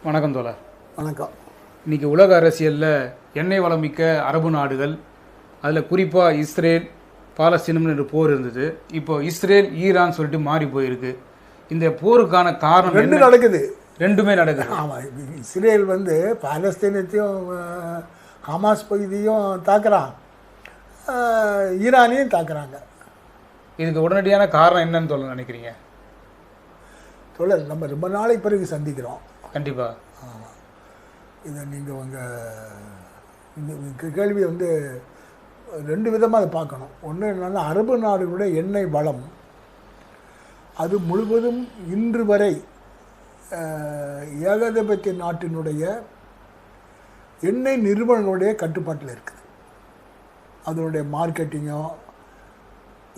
வணக்கம் தோழர். வணக்கம். இன்றைக்கி உலக அரசியலில் எண்ணெய் வளமிக்க அரபு நாடுகள், அதில் குறிப்பாக இஸ்ரேல் பாலஸ்தீனம் என்று போர் இருந்தது. இப்போ இஸ்ரேல் ஈரான் சொல்லிட்டு மாறி போயிருக்கு. இந்த போருக்கான காரணம் ரெண்டு நடக்குது, ரெண்டுமே நடக்குது. ஆமாம், இஸ்ரேல் பாலஸ்தீனத்தையும் ஹமாஸ் பகுதியும் தாக்குறான், ஈரானையும் தாக்குறாங்க. இதுக்கு உடனடியான காரணம் என்னன்னு சொல்ல நினைக்கிறீங்க? தோழர், நம்ம ரொம்ப நாளைக்கு பிறகு சந்திக்கிறோம். கண்டிப்பாக. ஆமாம், இதை நீங்கள் இந்த கேள்வி ரெண்டு விதமாக அதை பார்க்கணும். ஒன்று என்னென்னா, அரபு நாடுகளுடைய எண்ணெய் வளம் அது முழுவதும் இன்று வரை ஏகாதிபத்திய நாட்டினுடைய எண்ணெய் நிறுவனங்களுடைய கட்டுப்பாட்டில் இருக்குது. அதனுடைய மார்க்கெட்டிங்கோ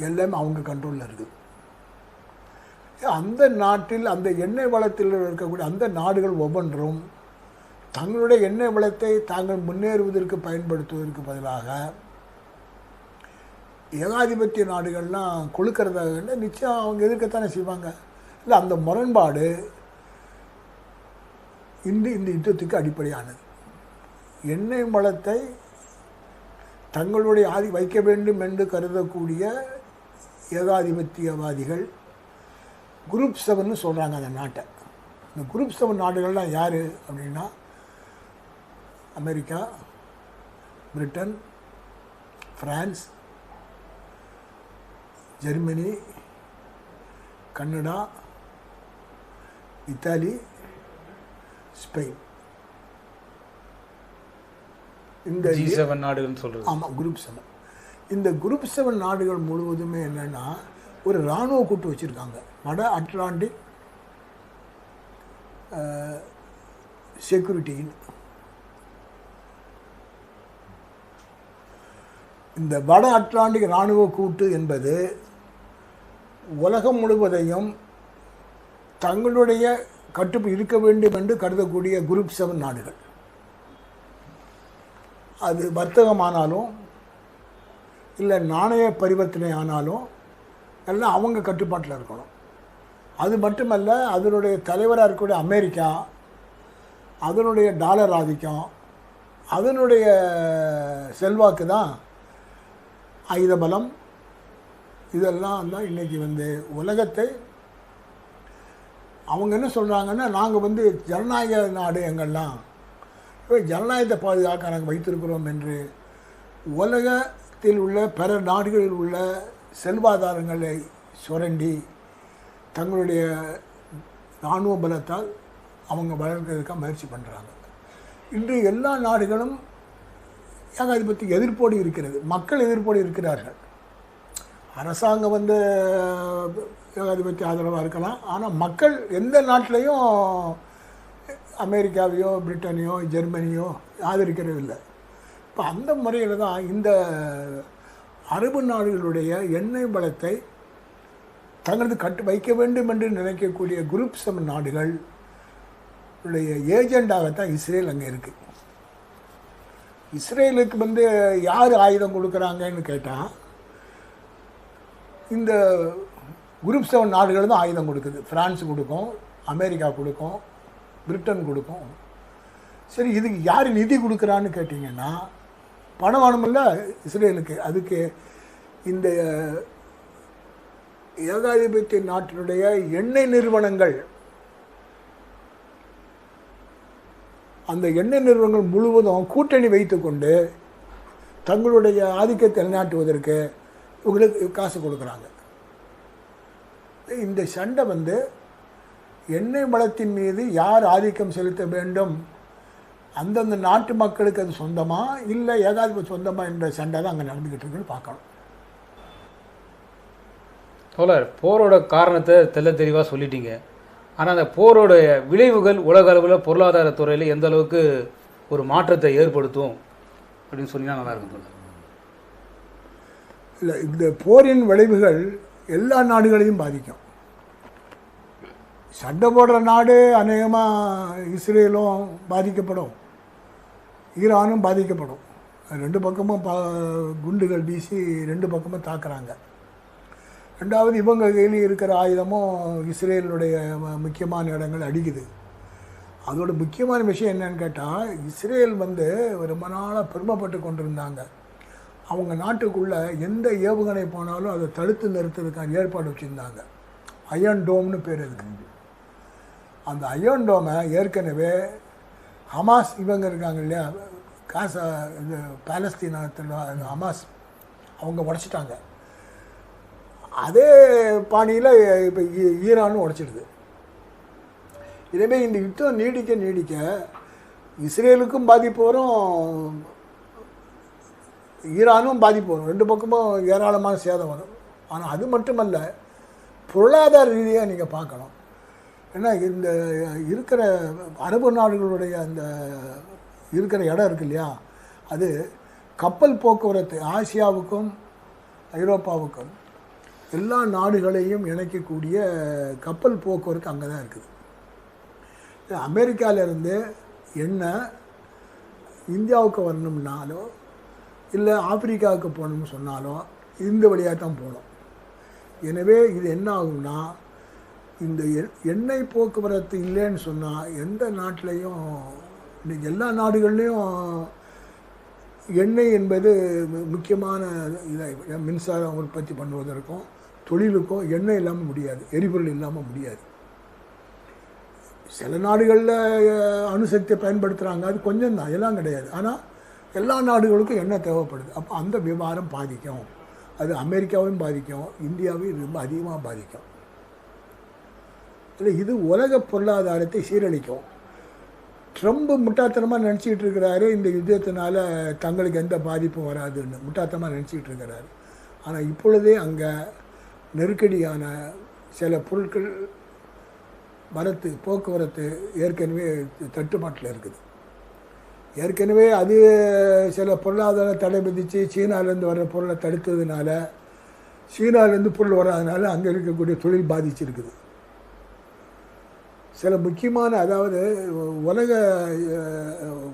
எல்லாமே அவங்க கண்ட்ரோலில் இருக்குது. அந்த நாட்டில் அந்த எண்ணெய் வளத்தில் இருக்கக்கூடிய அந்த நாடுகள் ஒவ்வொன்றும் தங்களுடைய எண்ணெய் வளத்தை தாங்கள் முன்னேறுவதற்கு பயன்படுத்துவதற்கு பதிலாக ஏகாதிபத்திய நாடுகள்லாம் கொழுக்கிறதாக நிச்சயம் அவங்க எதிர்க்கத்தானே செய்வாங்க. இல்லை, அந்த முரண்பாடு இந்த யுத்தத்துக்கு அடிப்படையானது. எண்ணெய் வளத்தை தங்களுடைய வைக்க வேண்டும் என்று கருதக்கூடிய ஏகாதிபத்தியவாதிகள் குரூப் 7 சொல்கிறாங்க அந்த நாட்டை. இந்த குரூப் 7 நாடுகள்லாம் யார் அப்படின்னா, America, Britain, France, Germany, Canada, Italy, Spain. இந்த G7 நாடுகள்னு சொல்கிறது. ஆமாம், குரூப் 7. இந்த குரூப் 7 நாடுகள் முழுவதுமே என்னென்னா ஒரு இராணுவ கூட்டு வச்சுருக்காங்க. வட அட்லாண்டிக் செக்யூரிட்டின்னு. இந்த வட அட்லாண்டிக் இராணுவ கூட்டு என்பது உலகம் முழுவதையும் தங்களுடைய கட்டுப்பு இருக்க வேண்டும் என்று கருதக்கூடிய குரூப் 7 நாடுகள். அது வர்த்தகமானாலும் இல்லை நாணய பரிவர்த்தனை ஆனாலும் எல்லாம் அவங்க கட்டுப்பாட்டில் இருக்கணும். அது மட்டுமல்ல, அதனுடைய தலைவராக இருக்கக்கூடிய அமெரிக்கா, அதனுடைய டாலர் ஆதிக்கம், அதனுடைய செல்வாக்கு தான் ஆயுத பலம். இதெல்லாம் தான் இன்றைக்கி உலகத்தை அவங்க என்ன சொல்கிறாங்கன்னா, நாங்கள் ஜனநாயக நாடு, எங்கள்லாம் ஜனநாயகத்தை பாதுகாக்க நாங்கள் வைத்திருக்கிறோம் என்று உலகத்தில் உள்ள பிற நாடுகளில் உள்ள செல்வாதாரங்களை சுரண்டி தங்களுடைய இராணுவ பலத்தால் அவங்க வளர்க்கிறதுக்காக முயற்சி பண்ணுறாங்க. இன்று எல்லா நாடுகளும் ஏகாதிபத்திய எதிர்ப்போடு இருக்கிறது, மக்கள் எதிர்ப்போடு இருக்கிறார்கள். அரசாங்கம் ஏகாதிபத்திய ஆதரவாக இருக்கலாம், ஆனால் மக்கள் எந்த நாட்டிலையும் அமெரிக்காவையோ பிரிட்டனையோ ஜெர்மனியோ ஆதரிக்கிறதில்லை. இப்போ அந்த முறையில் தான் இந்த அரபு நாடுகளுடைய எண்ணெய் வளத்தை தங்களது வைக்க வேண்டும் என்று நினைக்கக்கூடிய குரூப் 7 நாடுகள் உடைய ஏஜெண்டாகத்தான் இஸ்ரேல் அங்கே இருக்குது. இஸ்ரேலுக்கு யார் ஆயுதம் கொடுக்குறாங்கன்னு கேட்டால், இந்த குரூப் 7 நாடுகள் தான் ஆயுதம் கொடுக்குது. பிரான்ஸ் கொடுக்கும், அமெரிக்கா கொடுக்கும், பிரிட்டன் கொடுக்கும். சரி, இதுக்கு யார் நிதி கொடுக்குறான்னு கேட்டிங்கன்னா, பணம் வேணுமில்ல இஸ்ரேலுக்கு. அதுக்கு இந்த ஏகாதிபத்திய நாட்டினுடைய எண்ணெய் நிறுவனங்கள், அந்த எண்ணெய் நிறுவனங்கள் முழுவதும் கூட்டணி வைத்துக்கொண்டு தங்களுடைய ஆதிக்கத்தை நிலைநாட்டுவதற்கு இவங்களுக்கு காசு கொடுக்குறாங்க. இந்த சண்டை எண்ணெய் வளத்தின் மீது யார் ஆதிக்கம் செலுத்த வேண்டும், அந்தந்த நாட்டு மக்களுக்கு அது சொந்தமா இல்லை ஏகாதிபத்திய சொந்தமா என்ற சண்டை தான் அங்கே நடந்துக்கிட்டு இருக்குன்னு பார்க்கணும். தோழர், போரோட காரணத்தை தெளிவாக சொல்லிட்டீங்க. ஆனால் அந்த போரோட விளைவுகள் உலக அளவில் பொருளாதார துறையில் எந்த அளவுக்கு ஒரு மாற்றத்தை ஏற்படுத்தும் அப்படின்னு சொன்னீங்கன்னா நல்லாயிருக்கும் தோழர். இல்லை, இந்த போரின் விளைவுகள் எல்லா நாடுகளையும் பாதிக்கும். சண்டை போடுற நாடு அநேகமாக இஸ்ரேலும் பாதிக்கப்படும், ஈரானும் பாதிக்கப்படும். ரெண்டு பக்கமும் குண்டுகள் வீசி ரெண்டு பக்கமும் தாக்குறாங்க. ரெண்டாவது, இவங்க கையில் இருக்கிற ஆயுதமும் இஸ்ரேலுடைய முக்கியமான இடங்கள் அடிக்குது. அதோட முக்கியமான விஷயம் என்னன்னு கேட்டால், இஸ்ரேல் வந்து ரொம்ப நாளாக பெருமைப்பட்டு கொண்டிருந்தாங்க. அவங்க நாட்டுக்குள்ளே எந்த ஏவுகணை போனாலும் அதை தடுத்து நிறுத்துறதுக்கான ஏற்பாடு வச்சுருந்தாங்க. அயர்ன் டோம்னு பேர் இருக்கு. அந்த அயர்ன் டோமை ஏற்கனவே ஹமாஸ் இவங்க இருக்காங்க இல்லையா, காசா இது பாலஸ்தீனத்தில் ஹமாஸ் அவங்க உடைச்சிட்டாங்க. அதே பாணியில் இப்போ ஈரானும் உடைச்சிடுது. எனவே இந்த யுத்தம் நீடிக்க நீடிக்க இஸ்ரேலுக்கும் பாதிப்பு வரும், ஈரானும் பாதிப்பு வரும். ரெண்டு பக்கமும் ஏராளமான சேதம் வரும். ஆனால் அது மட்டுமல்ல, பொருளாதார ரீதியாக நீங்கள் பார்க்கணும். ஏன்னா இந்த இருக்கிற அரபு நாடுகளுடைய அந்த இருக்கிற இடம் இருக்கு இல்லையா, அது கப்பல் போக்குவரத்து ஆசியாவுக்கும் ஐரோப்பாவுக்கும் எல்லா நாடுகளையும் இணைக்கக்கூடிய கப்பல் போக்குவரத்து அங்கே தான் இருக்குது. அமெரிக்காவிலேருந்து எண்ணெய் இந்தியாவுக்கு வரணும்னாலோ இல்லை ஆப்பிரிக்காவுக்கு போகணும்னு சொன்னாலோ இந்த வழியாக தான் போகணும். எனவே இது என்ன ஆகும்னா, இந்த எண்ணெய் போக்குவரத்து இல்லைன்னு சொன்னால் எந்த நாட்டிலையும், இன்றைக்கி எல்லா நாடுகள்லேயும் எண்ணெய் என்பது முக்கியமான இதாக, மின்சாரம் உற்பத்தி பண்ணுவதற்கும் தொழிலுக்கும் எண்ணெய் இல்லாமல் முடியாது, எரிபொருள் இல்லாமல் முடியாது. சில நாடுகளில் அணுசக்தியை பயன்படுத்துகிறாங்க, அது கொஞ்சம் தான், எல்லாம் கிடையாது. ஆனால் எல்லா நாடுகளுக்கும் எண்ணெய் தேவைப்படுது. அப்போ அந்த விவகாரம் பாதிக்கும். அது அமெரிக்காவையும் பாதிக்கும், இந்தியாவையும் ரொம்ப அதிகமாக பாதிக்கும். இல்லை, இது உலக பொருளாதாரத்தை சீரழிக்கும். ட்ரம்ப் முட்டாத்தனமாக நினச்சிக்கிட்டு இருக்கிறாரு, இந்த யுத்தத்தினால தங்களுக்கு எந்த பாதிப்பும் வராதுன்னு முட்டாத்தனமாக நினச்சிக்கிட்டு இருக்கிறாரு. ஆனால் இப்பொழுதே அங்கே நெருக்கடியான சில பொருட்கள் போக்குவரத்து ஏற்கனவே தட்டுப்பாட்டில் இருக்குது. ஏற்கனவே அது சில பொருளாதார தடை விதித்து சீனாவிலேருந்து வர்ற பொருளை தடுத்ததுனால, சீனாவிலேருந்து பொருள் வராதனால அங்கே இருக்கக்கூடிய தொழில் பாதிச்சிருக்குது. சில முக்கியமான, அதாவது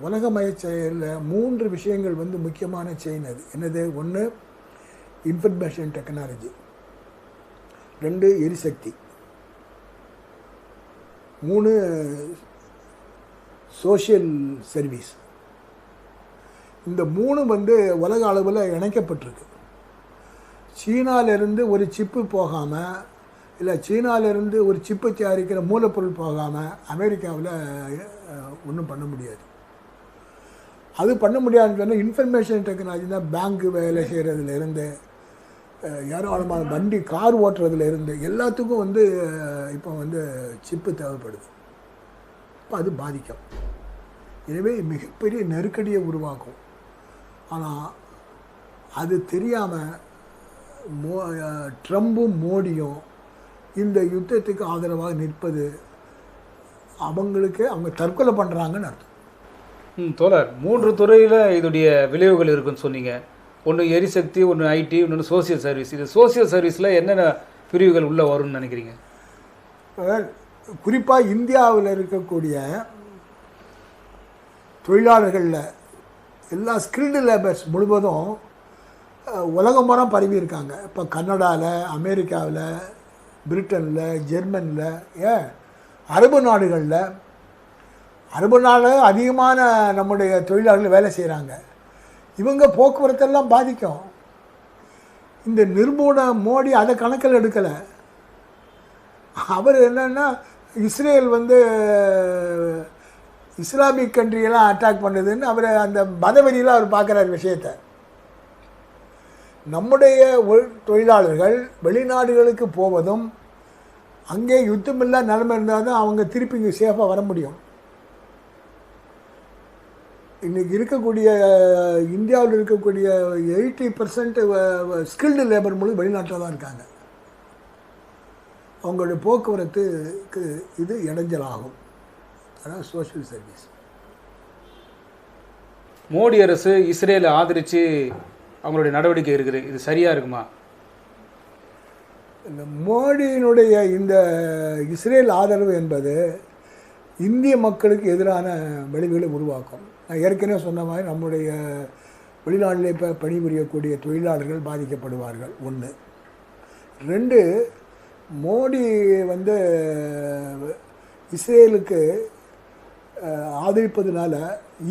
உலகமய செயலில் 3 விஷயங்கள் வந்து முக்கியமான செயின். அது என்னது? 1 இன்ஃபர்மேஷன் டெக்னாலஜி, 2 எரிசக்தி, 3 சோஷியல் சர்வீஸ். இந்த 3 வந்து உலக அளவில் இணைக்கப்பட்டிருக்கு. சீனாவிலேருந்து ஒரு சிப்பு போகாமல், இல்லை சீனாவிலேருந்து ஒரு சிப்பு தயாரிக்கிற மூலப்பொருள் போகாமல் அமெரிக்காவில் ஒன்றும் பண்ண முடியாது. அது பண்ண முடியாதுன்னு சொன்னால் இன்ஃபர்மேஷன் டெக்னாலஜி தான். பேங்க்கு வேலை செய்கிறதுலேருந்து, ஏராளமான வண்டி கார் ஓட்டுறதுலேருந்து எல்லாத்துக்கும் வந்து இப்போ வந்து சிப்பு தேவைப்படுது. இப்போ அது பாதிக்கும். எனவே மிகப்பெரிய நெருக்கடியை உருவாக்கும். ஆனால் அது தெரியாமல் ட்ரம்பும் மோடியும் இந்த யுத்தத்துக்கு ஆதரவாக நிற்பது அவங்க தற்கொலை பண்ணுறாங்கன்னு அர்த்தம். தோழர், 3 துறையில் இதோடைய விளைவுகள் இருக்குன்னு சொன்னீங்க. ஒன்று எரிசக்தி, ஒன்று ஐடி, இன்னொன்று சோசியல் சர்வீஸ். இது சோசியல் சர்வீஸில் என்னென்ன பிரிவுகள் உள்ளே வரும்னு நினைக்கிறீங்க? குறிப்பாக இந்தியாவில் இருக்கக்கூடிய தொழிலாளர்களில் எல்லா ஸ்கில்டு லேபர்ஸ் முழுவதும் உலகம் பூரா பரவி இருக்காங்க. இப்போ கனடாவில், அமெரிக்காவில், பிரிட்டனில், ஜெர்மனியில், அரபு நாடுகளில், அரபு நாடு அதிகமான நம்முடைய தொழிலாளர்கள் வேலை செய்கிறாங்க. இவங்க போக்குவரத்தெல்லாம் பாதிக்கும். இந்த நிர்மூல மோடி அதை கணக்கில் எடுக்கலை. அவர் என்னன்னா, இஸ்ரேல் வந்து இஸ்லாமிக் கண்ட்ரியெல்லாம் அட்டாக் பண்ணுதுன்னு அவர் அந்த மதவெளியில் அவர் பார்க்குறார் விஷயத்தை. நம்முடைய தொழிலாளர்கள் வெளிநாடுகளுக்கு போவதும், அங்கே யுத்தமில்லா நிலைமை இருந்தால் தான் அவங்க திருப்பி இங்கே சேஃபாக வர முடியும். இன்றைக்கி இருக்கக்கூடிய இந்தியாவில் இருக்கக்கூடிய 80% ஸ்கில்டு லேபர் முழு வெளிநாட்டில் தான் இருக்காங்க. அவங்களுடைய போக்குவரத்துக்கு இது இடைஞ்சலாகும். அதான் சோஷியல் சர்வீஸ். மோடி அரசு இஸ்ரேலை ஆதரித்து அவங்களுடைய நடவடிக்கை இருக்குது, இது சரியாக இருக்குமா? இந்த மோடியினுடைய இந்த இஸ்ரேல் ஆதரவு என்பது இந்திய மக்களுக்கு எதிரான விளைவுகளை உருவாக்கும். நான் ஏற்கனவே சொன்ன மாதிரி நம்முடைய வெளிநாட்டிலே இப்போ பணிபுரியக்கூடிய தொழிலாளர்கள் பாதிக்கப்படுவார்கள். 1. 2, மோடி வந்து இஸ்ரேலுக்கு ஆதரிப்பதுனால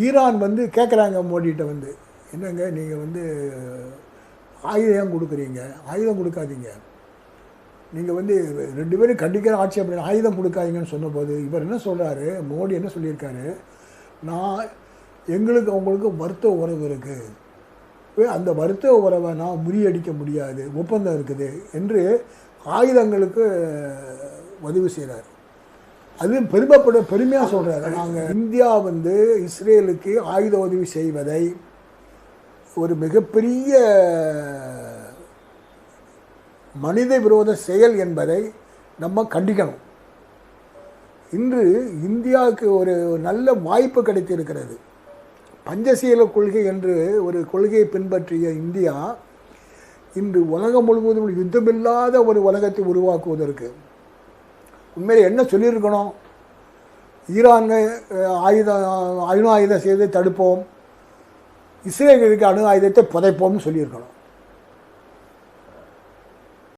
ஈரான் வந்து கேட்குறாங்க மோடிகிட்ட வந்து, என்னங்க நீங்கள் வந்து ஆயுதம் கொடுக்குறீங்க, ஆயுதம் கொடுக்காதீங்க, நீங்கள் வந்து 2 பேரும் கண்டிக்கிற ஆட்சி அப்படின்னு ஆயுதம் கொடுக்காதீங்கன்னு சொன்னபோது இவர் என்ன சொல்கிறாரு, மோடி என்ன சொல்லியிருக்காரு, நான் எங்களுக்கு அவங்களுக்கு வர்த்தக உறவு இருக்குது, அந்த வர்த்தக உறவை நான் முறியடிக்க முடியாது, ஒப்பந்தம் இருக்குது என்று ஆயுதங்களுக்கு உதவி செய்கிறார். அது பெருமையாக சொல்கிறாரு. நாங்கள் இந்தியா வந்து இஸ்ரேலுக்கு ஆயுத உதவி செய்வதை ஒரு மிகப்பெரிய மனித விரோத செயல் என்பதை நம்ம கண்டிக்கணும். இன்று இந்தியாவுக்கு ஒரு நல்ல வாய்ப்பு கிடைத்திருக்கிறது. பஞ்சசீல கொள்கை என்று ஒரு கொள்கையை பின்பற்றிய இந்தியா இன்று உலகம் முழுவதும் யுத்தமில்லாத ஒரு உலகத்தை உருவாக்குவதற்கு உண்மையில் என்ன சொல்லியிருக்கணும், ஈரானை அணு ஆயுதம் செய்து தடுப்போம், இஸ்ரேலுக்கு அணு ஆயுதத்தை புதைப்போம்னு சொல்லியிருக்கணும்.